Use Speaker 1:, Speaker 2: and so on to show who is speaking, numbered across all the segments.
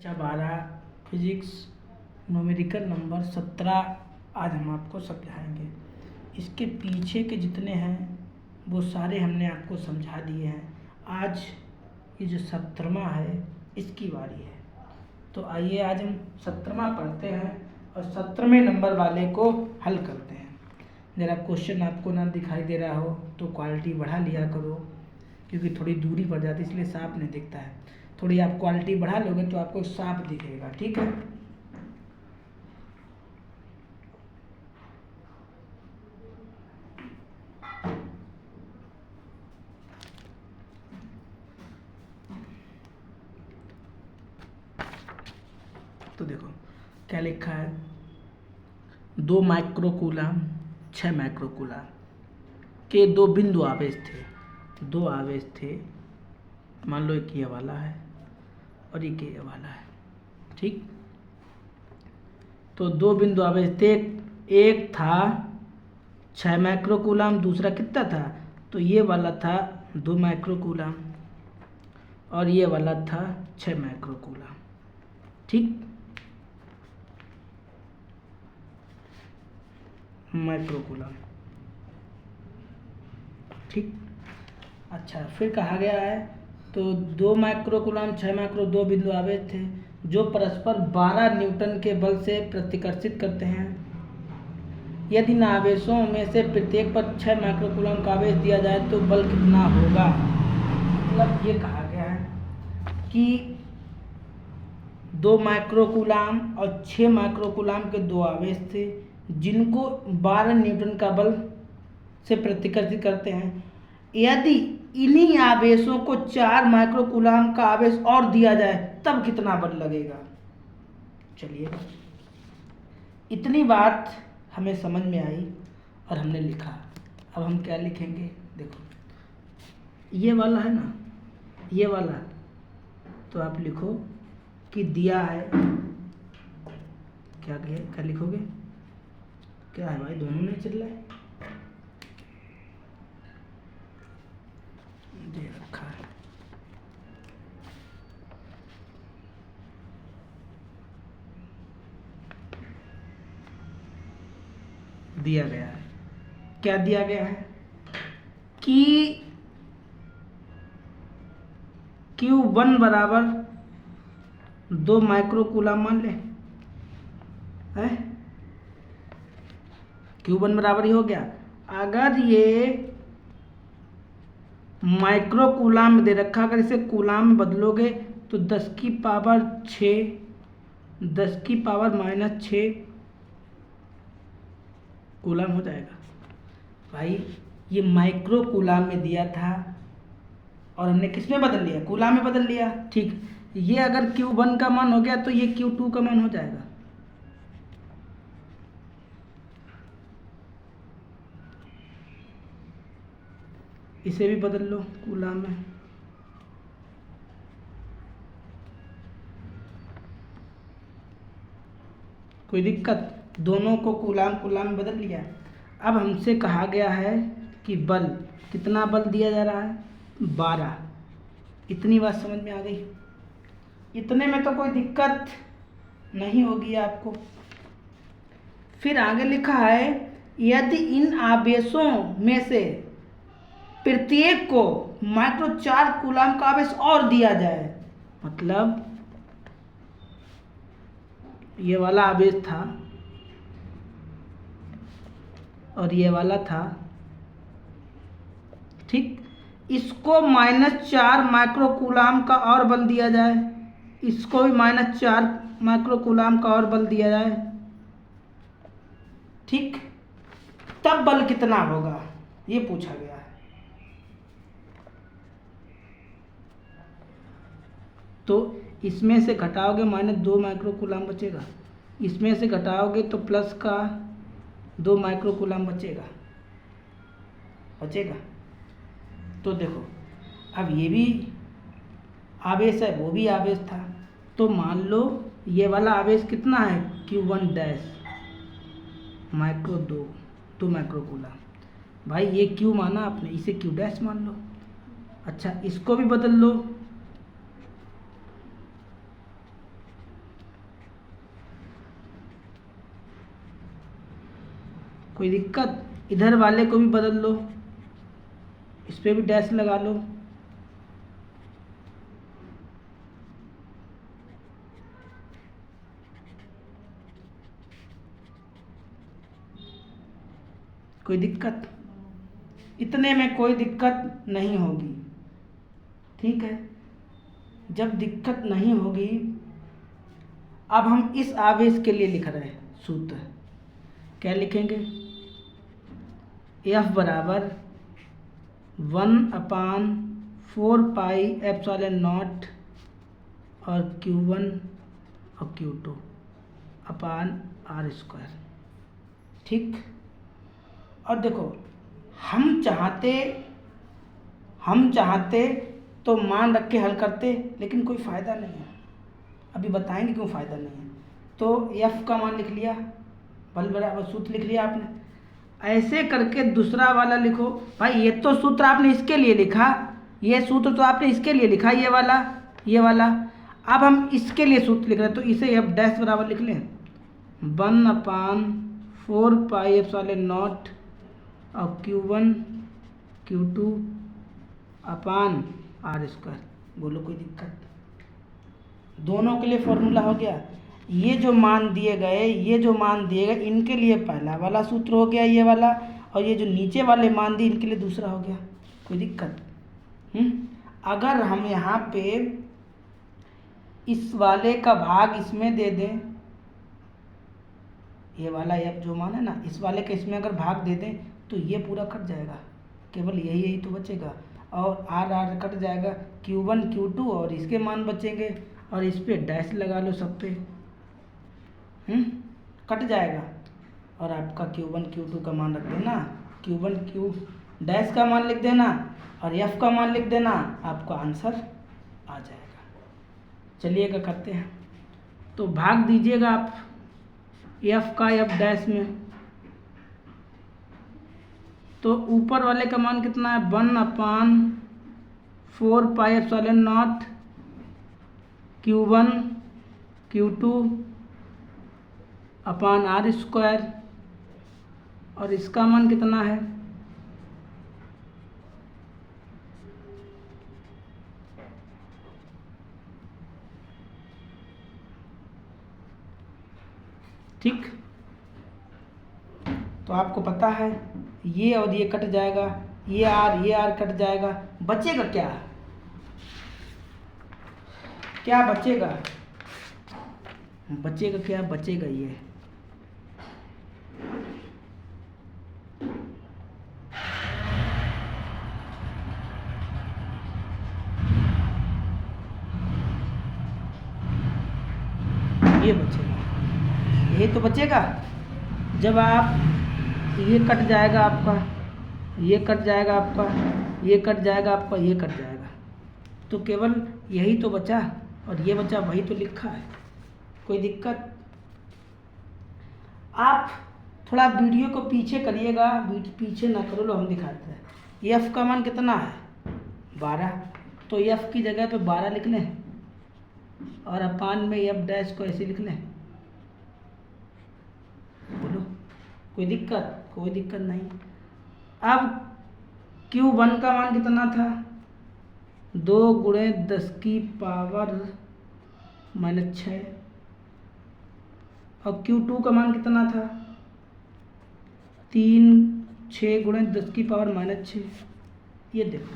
Speaker 1: कक्षा 12 physics numerical number 17 आज हम आपको समझाएंगे। इसके पीछे के जितने हैं वो सारे हमने आपको समझा दिए हैं। आज ये जो 17वां है इसकी बारी है। तो आइए आज हम 17वां पढ़ते हैं और 17वें नंबर वाले को हल करते हैं। ज़रा क्वेश्चन आपको ना दिखाई दे रहा हो तो क्वालिटी बढ़ा लिया करो, क्योंकि थोड़ी दूरी पड़ जाती है इसलिए साफ नहीं दिखता है। थोड़ी आप क्वालिटी बढ़ा लोगे तो आपको साफ दिखेगा, ठीक है। तो देखो क्या लिखा है, 2 माइक्रोकूलम 6 माइक्रोकूलम के 2 बिंदु आवेश थे। 2 आवेश थे, मान लो एक ये वाला है और एक ये वाला है, ठीक। तो 2 बिंदु आवेश थे, एक था 6 माइक्रोकूलम, दूसरा कितना था, तो ये वाला था 2 माइक्रोकूलम और ये वाला था 6 माइक्रोकूलम, ठीक। माइक्रोकूलम, ठीक। अच्छा, फिर कहा गया है तो 2 माइक्रोकूलम 6 माइक्रो 2 बिंदु आवेश थे जो परस्पर 12 न्यूटन के बल से प्रतिकर्षित करते हैं। यदि इन आवेशों में से प्रत्येक पर 6 माइक्रोकूलम का आवेश दिया जाए तो बल कितना होगा। मतलब ये कहा गया है कि 2 माइक्रोकूलम और 6 माइक्रोकूलम के 2 आवेश थे जिनको 12 न्यूटन का बल से प्रतिकर्षित करते हैं। यदि इन्हीं आवेशों को 4 माइक्रोकूलम का आवेश और दिया जाए तब कितना बल लगेगा। चलिए, इतनी बात हमें समझ में आई और हमने लिखा। अब हम क्या लिखेंगे, देखो ये वाला है ना, ये वाला, तो आप लिखो कि दिया है, क्या लिखोगे, क्या है भाई, दोनों नहीं चल रहा है, दे रखा है। दिया गया है, क्या दिया गया है कि Q1 बराबर 2 माइक्रोकूलम मान ले, है Q1 बराबर ही हो गया। अगर ये माइक्रोकूलम में दे रखा, अगर इसे कूलम में बदलोगे तो 10 की पावर 6 10 की पावर -6 कूलम हो जाएगा। भाई ये माइक्रोकूलम में दिया था और हमने किस में बदल लिया, कूलम में बदल लिया, ठीक। ये अगर Q1 का मान हो गया तो ये Q2 का मान हो जाएगा। इसे भी बदल लो कूलम में, कोई दिक्कत, दोनों को कूलम में बदल लिया। अब हमसे कहा गया है कि बल, कितना बल दिया जा रहा है, 12। इतनी बात समझ में आ गई, इतने में तो कोई दिक्कत नहीं होगी आपको। फिर आगे लिखा है, यदि इन आवेशों में से प्रत्येक को माइक्रो 4 कूलम का आवेश और दिया जाए, मतलब ये वाला आवेश था और ये वाला था, ठीक। इसको -4 माइक्रोकूलम का और बल दिया जाए, इसको भी -4 माइक्रोकूलम का और बल दिया जाए, ठीक। तब बल कितना होगा ये पूछा गया है। तो इसमें से घटाओगे -2 माइक्रोकूलम बचेगा, इसमें से घटाओगे तो प्लस का 2 माइक्रोकूलम बचेगा। तो देखो, अब ये भी आवेश है, वो भी आवेश था, तो मान लो ये वाला आवेश कितना है, Q1 डैश माइक्रो 2 माइक्रोकूलम। भाई ये Q माना आपने, इसे Q डैश मान लो। अच्छा, इसको भी बदल लो, कोई दिक्कत? इधर वाले को भी बदल लो, इस पे भी डैश लगा लो। कोई दिक्कत? इतने में कोई दिक्कत नहीं होगी, ठीक है। जब दिक्कत नहीं होगी, अब हम इस आवेश के लिए लिख रहे हैं सूत्र। क्या लिखेंगे? F बराबर 1/4πε0 और Q1 और Q2 अपान r²। ठीक। और देखो, हम चाहते तो मान रख के हल करते, लेकिन कोई फ़ायदा नहीं है। अभी बताएंगे क्यों फ़ायदा नहीं है। तो F का मान लिख लिया, बल बराबर सूत्र लिख लिया आपने। ऐसे करके दूसरा वाला लिखो। भाई ये तो सूत्र आपने इसके लिए लिखा, ये सूत्र तो आपने इसके लिए लिखा, ये वाला। अब हम इसके लिए सूत्र लिख रहे हैं, तो इसे F डैश बराबर लिख लें 1/4πε0 और Q1 Q2 अपान r²। बोलो कोई दिक्कत? दोनों के लिए फॉर्मूला हो गया। ये जो मान दिए गए इनके लिए पहला वाला सूत्र हो गया ये वाला, और ये जो नीचे वाले मान दिए इनके लिए दूसरा हो गया। कोई दिक्कत? अगर हम यहाँ पे इस वाले का भाग इसमें दे दें, ये वाला F जो मान है ना, इस वाले का इसमें अगर भाग दे दें तो ये पूरा कट जाएगा, केवल यही तो बचेगा, और r कट जाएगा, Q1 Q2 और इसके मान बचेंगे, और इस पे डैश लगा लो सब पे, कट जाएगा। और आपका Q1 Q2 का मान रख देना, Q1 Q डैश का मान लिख देना और F का मान लिख देना, आपका आंसर आ जाएगा। चलिएगा करते हैं। तो भाग दीजिएगा आप F का F डैश में। तो ऊपर वाले का मान कितना है? 1/4πε0 Q1 Q2 अपान r², और इसका मान कितना है? ठीक। तो आपको पता है ये और ये कट जाएगा, ये r कट जाएगा, बचेगा क्या? क्या बचेगा? क्या बचेगा? ये बचेगा, यही तो बचेगा। जब आप ये कट जाएगा आपका, ये कट जाएगा आपका, ये कट जाएगा आपका, ये कट जाएगा, तो केवल यही तो बचा, और ये बचा, वही तो लिखा है। कोई दिक्कत? आप थोड़ा वीडियो को पीछे करिएगा, पीछे ना करो, लो हम दिखाते हैं। F का मान कितना है? 12। तो F की जगह पे 12 लिख लें, और अपान में F डैश को ऐसे लिख लें। बोलो कोई दिक्कत? कोई दिक्कत नहीं। अब Q1 का मान कितना था? 2 × 10⁻⁻⁶, और Q2 का मान कितना था? 6 × 10⁻⁻6। ये देखो,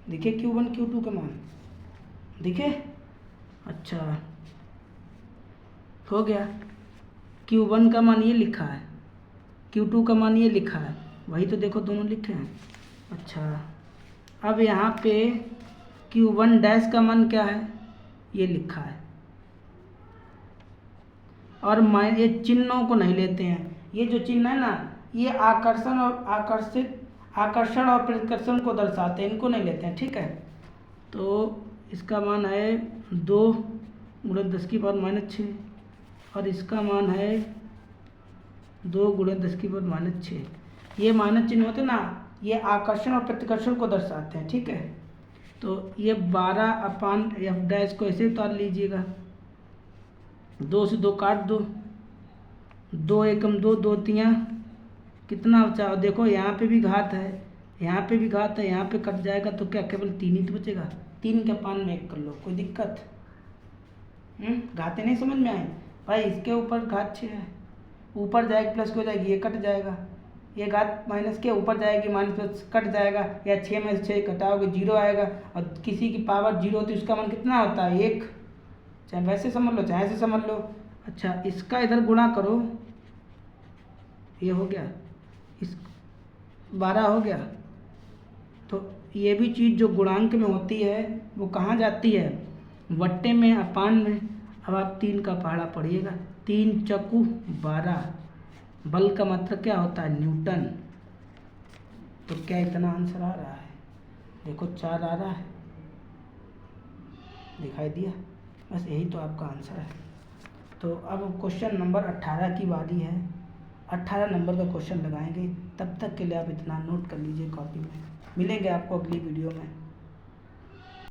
Speaker 1: दिखे Q1 Q2 का मान? दिखे? अच्छा, हो गया। Q1 का मान ये लिखा है, Q2 का मान ये लिखा है, वही तो देखो दोनों लिखे हैं। अच्छा, अब यहाँ पे Q1 डैश का मान क्या है? ये लिखा है। और ये चिन्हों को नहीं लेते हैं, ये जो चिन्ह है ना, ये आकर्षण और प्रतिकर्षण को दर्शाते हैं, इनको नहीं लेते हैं, ठीक है। तो इसका मान है 2 × 10⁻⁻⁶, और इसका मान है 2 × 10⁻⁶। ये माइनस चिन्ह होते ना, ये आकर्षण और प्रतिकर्षण को दर्शाते हैं, ठीक है। तो ये 12/F डैश को ऐसे उतार लीजिएगा, 2 से 2 काट दो, 2 एकम 2, 2 तियाँ कितना बचा? और देखो यहाँ पे भी घात है, यहाँ पे भी घात है, यहाँ पे कट जाएगा तो क्या केवल 3 ही तो बचेगा। 3 के पान में 1 कर लो, कोई दिक्कत? घाते नहीं समझ में आए भाई? इसके ऊपर घात 6 है, ऊपर जाएगी प्लस हो जाएगी, ये कट जाएगा, ये घात माइनस के ऊपर जाएगी माइनस प्लस कट जाएगा, या 6 में से 6 घटाओगे 0 आएगा। और किसी की पावर 0 होती है उसका मान कितना होता है? 1। चाहे वैसे समझ लो चाहे ऐसे समझ लो। अच्छा, इसका इधर गुणा करो, ये हो गया, इस 12 हो गया। तो ये भी चीज़ जो गुणांक में होती है वो कहाँ जाती है? वट्टे में, अपान में। अब आप 3 का पहाड़ा पढ़िएगा, 3 चक्कू 12, बल का मतलब क्या होता है? न्यूटन। तो क्या इतना आंसर आ रहा है? देखो 4 आ रहा है, दिखाई दिया? बस यही तो आपका आंसर है। तो अब क्वेश्चन नंबर 18 की बारी है। 18 नंबर का क्वेश्चन लगाएंगे, तब तक के लिए आप इतना नोट कर लीजिए कॉपी में। मिलेंगे आपको अगली वीडियो में।